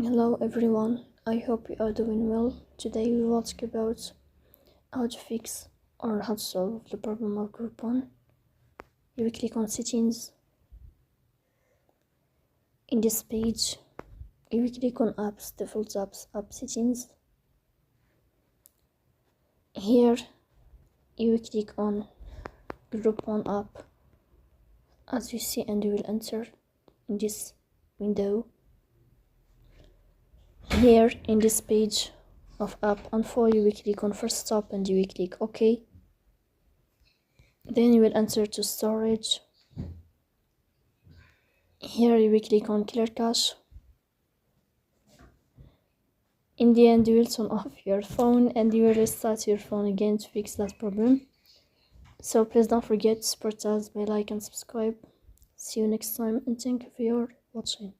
Hello everyone, I hope you are doing well. Today we will talk about how to fix or how to solve the problem of Groupon. You will click on settings. In this page, you will click on apps, default apps, app settings. Here, you will click on Groupon app as you see, and you will enter in this window. Here in this page of app info, you will click on first stop and you will click OK. Then you will enter to storage. Here you will click on clear cache. In the end, you will turn off your phone and you will restart your phone again to fix that problem. So please don't forget to support us by like and subscribe. See you next time, and thank you for your watching.